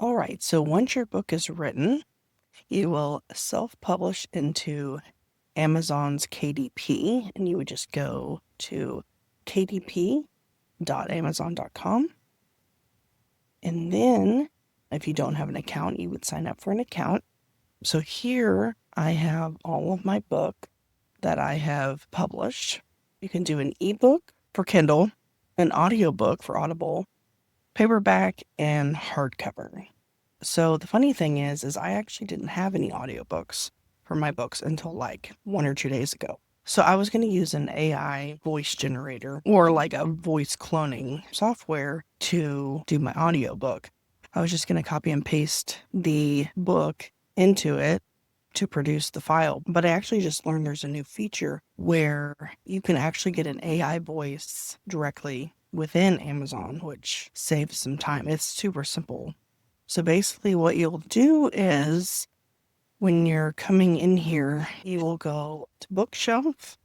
All right, so once your book is written, you will self-publish into Amazon's KDP, and you would just go to kdp.amazon.com. And then if you don't have an account, you would sign up for an account. So here I have all of my book that I have published. You can do an ebook for Kindle, an audiobook for Audible, paperback, and hardcover. So the funny thing is I actually didn't have any audiobooks for my books until like 1 or 2 days ago. So I was going to use an AI voice generator or like a voice cloning software to do my audiobook. I was just going to copy and paste the book into it to produce the file. But I actually just learned there's a new feature where you can actually get an AI voice directly within Amazon, which saves some time. It's super simple. So basically what you'll do is when you're coming in here, you will go to bookshelf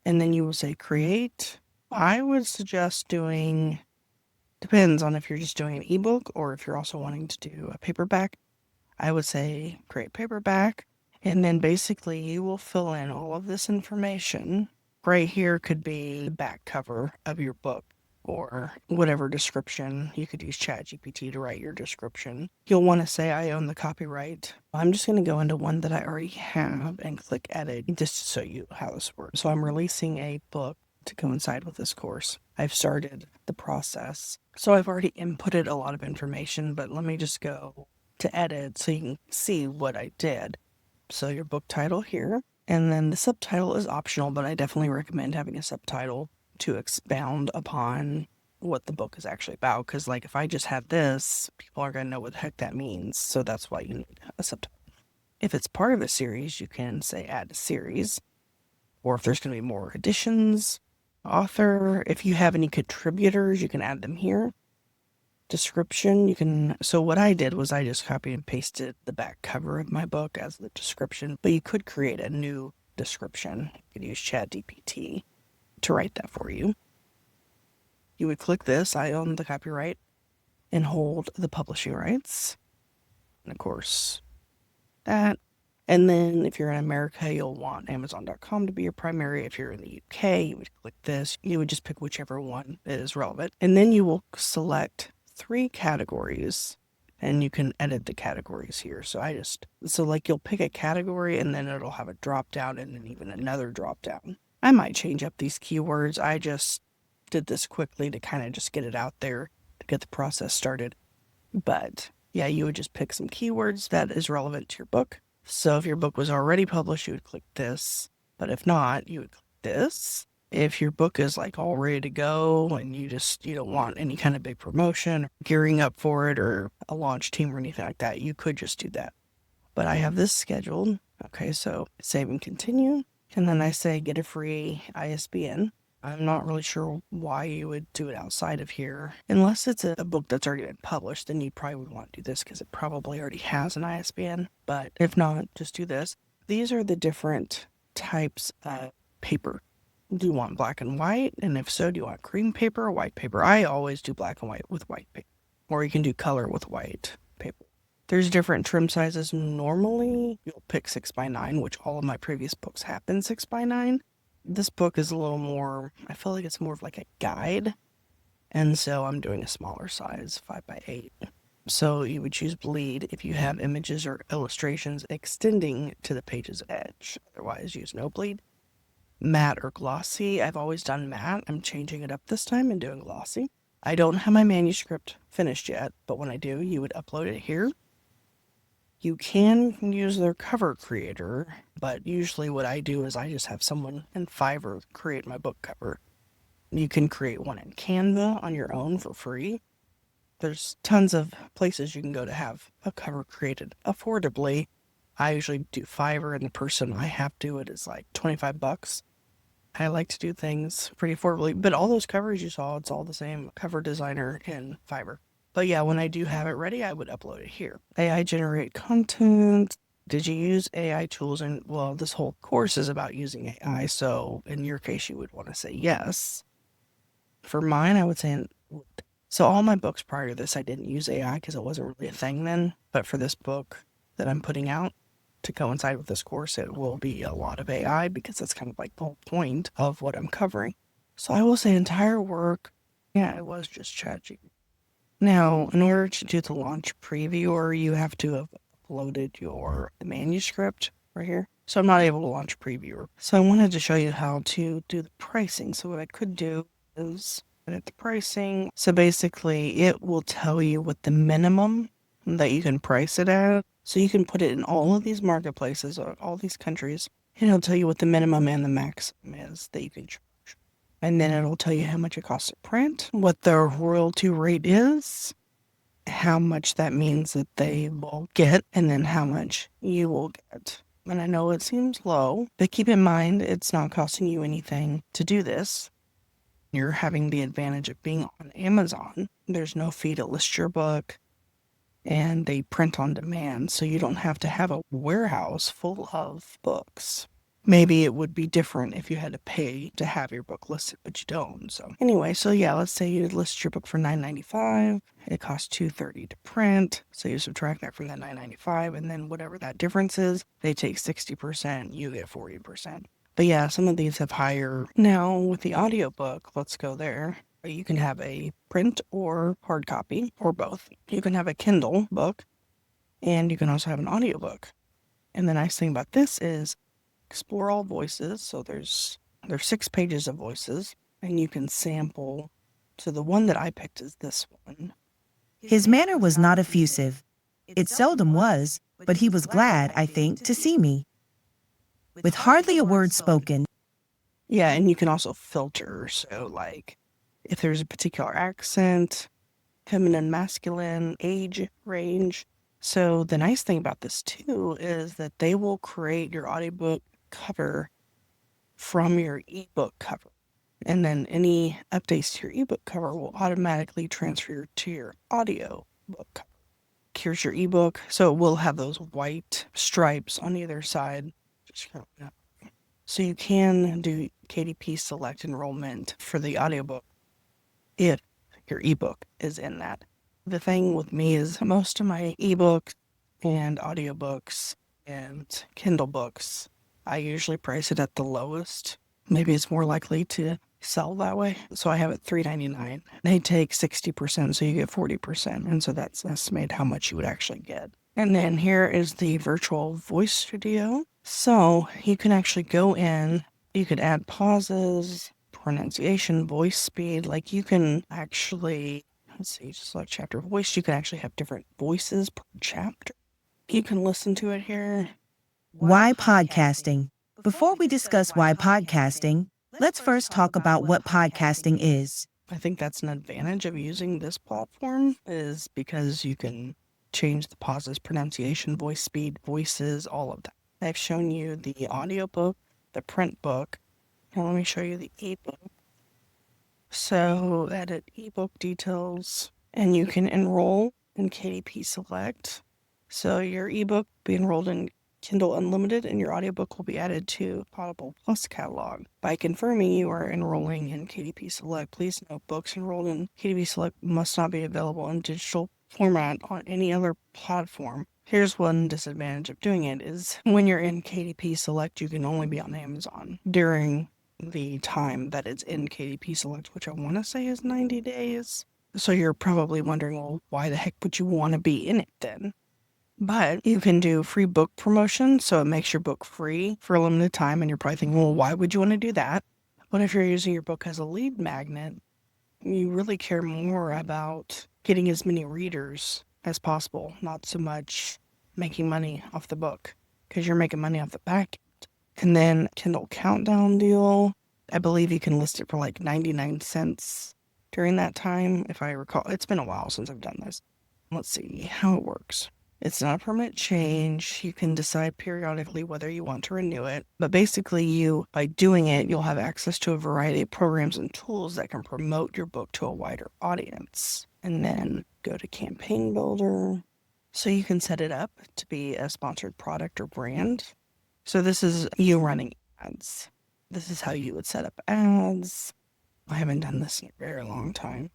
and then you will say create. I would suggest doing, depends on if you're just doing an ebook or if you're also wanting to do a paperback. I would say create paperback. And then basically you will fill in all of this information. Right here could be the back cover of your book or whatever description. You could use ChatGPT to write your description. You'll want to say I own the copyright. I'm just going to go into one that I already have and click edit just to show you how this works. So I'm releasing a book to coincide with this course. I've started the process. So I've already inputted a lot of information, but let me just go to edit so you can see what I did. So your book title here, and then the subtitle is optional, but I definitely recommend having a subtitle to expound upon what the book is actually about. Because like if I just have this, people are going to know what the heck that means. So that's why you need a subtitle. If it's part of a series, you can say add a series, or if there's going to be more editions, author. If you have any contributors, you can add them here. Description, you can, so what I did was I just copied and pasted the back cover of my book as the description, but you could create a new description. You could use ChatGPT to write that for you. You would click this, I own the copyright, and hold the publishing rights. And of course, that. And then if you're in America, you'll want Amazon.com to be your primary. If you're in the UK, you would click this. You would just pick whichever one is relevant. And then you will select 3 categories and you can edit the categories here. So like you'll pick a category and then it'll have a drop down and then even another drop down. I might change up these keywords. I just did this quickly to kind of just get it out there to get the process started. But yeah, you would just pick some keywords that is relevant to your book. So if your book was already published, you would click this. But if not, you would click this. If your book is like all ready to go and you don't want any kind of big promotion, or gearing up for it, or a launch team or anything like that, you could just do that. But I have this scheduled. Okay, so save and continue. And then I say get a free ISBN. I'm not really sure why you would do it outside of here. Unless it's a book that's already been published, then you probably would want to do this because it probably already has an ISBN. But if not, just do this. These are the different types of paper. Do you want black and white? And if so, do you want cream paper or white paper? I always do black and white with white paper. Or you can do color with white paper. There's different trim sizes. Normally, you'll pick 6x9, which all of my previous books have been 6x9. This book is a little more, I feel like it's more of like a guide. And so I'm doing a smaller size, 5x8. So you would choose bleed if you have images or illustrations extending to the page's edge. Otherwise, use no bleed. Matte or glossy. I've always done matte. I'm changing it up this time and doing glossy. I don't have my manuscript finished yet, but when I do, you would upload it here. You can use their cover creator, but usually what I do is I just have someone in Fiverr create my book cover. You can create one in Canva on your own for free. There's tons of places you can go to have a cover created affordably. I usually do Fiverr, and the person I have do it is like $25. I like to do things pretty affordably, but all those covers you saw, it's all the same cover designer in Fiverr. But yeah, when I do have it ready, I would upload it here. AI generate content. Did you use AI tools? And well, this whole course is about using AI. So in your case, you would want to say yes. For mine, I would say So all my books prior to this, I didn't use AI because it wasn't really a thing then. But for this book that I'm putting out to coincide with this course, it will be a lot of AI because that's kind of like the whole point of what I'm covering. So I will say entire work, yeah, it was just ChatGPT. Now, in order to do the launch previewer, you have to have uploaded your manuscript right here. So I'm not able to launch previewer. So I wanted to show you how to do the pricing. So what I could do is edit the pricing. So basically, it will tell you what the minimum that you can price it at. So you can put it in all of these marketplaces or all these countries, and it'll tell you what the minimum and the maximum is that you can charge. And then it'll tell you how much it costs to print, what their royalty rate is, how much that means that they will get, and then how much you will get. And I know it seems low, but keep in mind it's not costing you anything to do this. You're having the advantage of being on Amazon. There's no fee to list your book, and they print on demand, so you don't have to have a warehouse full of books. Maybe it would be different if you had to pay to have your book listed, but you don't. So anyway, so yeah, let's say you list your book for $9.95. It costs $2.30 to print. So you subtract that from that $9.95, and then whatever that difference is, they take 60%, you get 40%. But yeah, some of these have higher. Now with the audiobook, let's go there. You can have a print or hard copy or both. You can have a Kindle book, and you can also have an audiobook. And the nice thing about this is explore all voices. So there's 6 pages of voices, and you can sample. So the one that I picked is this one. His manner was not effusive. It seldom was, but he was glad, I think, to see me. With hardly a word spoken. Yeah, and you can also filter. So like if there's a particular accent, feminine, masculine, age range. So the nice thing about this too is that they will create your audiobook cover from your ebook cover. And then any updates to your ebook cover will automatically transfer to your audio book cover. Here's your ebook. So it will have those white stripes on either side. So you can do KDP select enrollment for the audiobook if your ebook is in that. The thing with me is most of my ebooks and audiobooks and Kindle books, I usually price it at the lowest. Maybe it's more likely to sell that way. So I have it $3.99. They take 60%, so you get 40%. And so that's estimated how much you would actually get. And then here is the virtual voice studio. So you can actually go in, you could add pauses, pronunciation, voice speed. Like you can actually, let's see, just like chapter voice, you can actually have different voices per chapter. You can listen to it here. Why podcasting? Before we discuss why podcasting, let's first talk about what podcasting is. I think that's an advantage of using this platform is because you can change the pauses, pronunciation, voice speed, voices, all of that. I've shown you the audiobook, the print book. Now let me show you the ebook. So edit ebook details, and you can enroll in KDP Select. So your ebook will be enrolled in Kindle Unlimited, and your audiobook will be added to Audible Plus catalog. By confirming you are enrolling in KDP Select, please note books enrolled in KDP Select must not be available in digital format on any other platform. Here's one disadvantage of doing it is when you're in KDP Select, you can only be on Amazon during the time that it's in KDP Select, which I want to say is 90 days. So you're probably wondering, well, why the heck would you want to be in it then? But you can do free book promotion, so it makes your book free for a limited time, and you're probably thinking, well, why would you want to do that? But if you're using your book as a lead magnet, you really care more about getting as many readers as possible, not so much making money off the book, because you're making money off the back end. And then Kindle Countdown deal, I believe you can list it for like 99 cents during that time, if I recall. It's been a while since I've done this. Let's see how it works. It's not a permanent change. You can decide periodically whether you want to renew it. But basically, by doing it, you'll have access to a variety of programs and tools that can promote your book to a wider audience. And then go to Campaign Builder. So you can set it up to be a sponsored product or brand. So this is you running ads. This is how you would set up ads. I haven't done this in a very long time.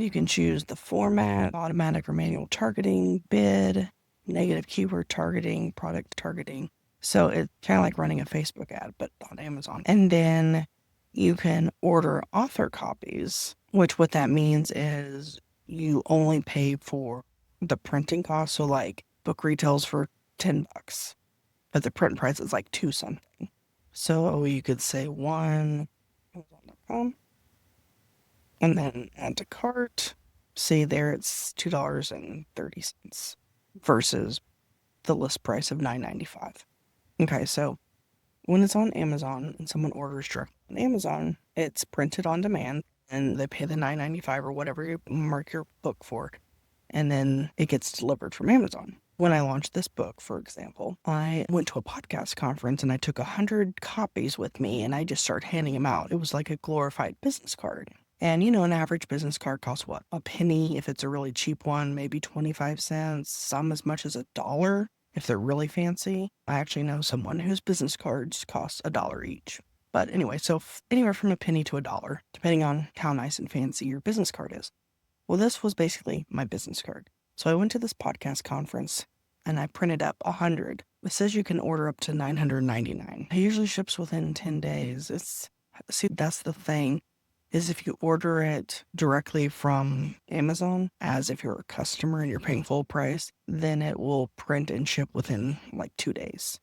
You can choose the format, automatic or manual targeting, bid, negative keyword targeting, product targeting. So it's kind of like running a Facebook ad, but on Amazon. And then you can order author copies, which what that means is you only pay for the printing cost. So like book retails for $10, but the print price is like $2 something. So you could say one Amazon.com and then add to cart. See there it's $2.30 versus the list price of $9.95. Okay, so when it's on Amazon and someone orders directly on Amazon, it's printed on demand and they pay the $9.95 or whatever you mark your book for, and then it gets delivered from Amazon. When I launched this book, for example, I went to a podcast conference and I took 100 copies with me and I just started handing them out. It was like a glorified business card. And an average business card costs what? A penny if it's a really cheap one, maybe 25 cents, some as much as $1 if they're really fancy. I actually know someone whose business cards cost $1 each. But anyway, so anywhere from a penny to $1, depending on how nice and fancy your business card is. Well, this was basically my business card. So I went to this podcast conference and I printed up 100. It says you can order up to $999. It usually ships within 10 days. See, that's the thing, is if you order it directly from Amazon, as if you're a customer and you're paying full price, then it will print and ship within like 2 days.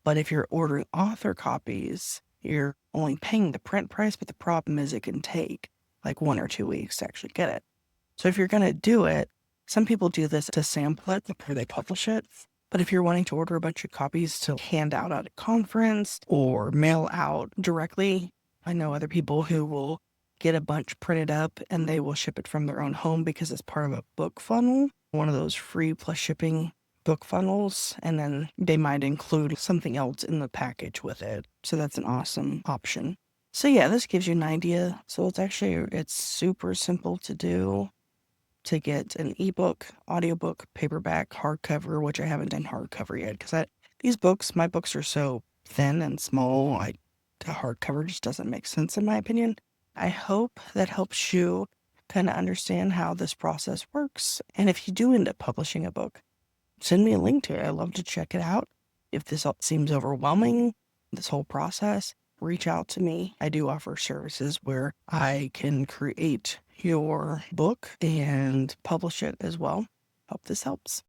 But if you're ordering author copies, you're only paying the print price, but the problem is it can take like 1 or 2 weeks to actually get it. So if you're going to do it, some people do this to sample it before they publish it. But if you're wanting to order a bunch of copies to hand out at a conference or mail out directly, I know other people who will get a bunch printed up and they will ship it from their own home because it's part of a book funnel, one of those free plus shipping book funnels, and then they might include something else in the package with it. So that's an awesome option. So yeah, this gives you an idea. So it's super simple to do, to get an ebook, audiobook, paperback, hardcover, which I haven't done hardcover yet because my books are so thin and small. The hardcover just doesn't make sense in my opinion. I hope that helps you kind of understand how this process works. And if you do end up publishing a book, send me a link to it. I'd love to check it out. If this seems overwhelming, this whole process, reach out to me. I do offer services where I can create your book and publish it as well. Hope this helps.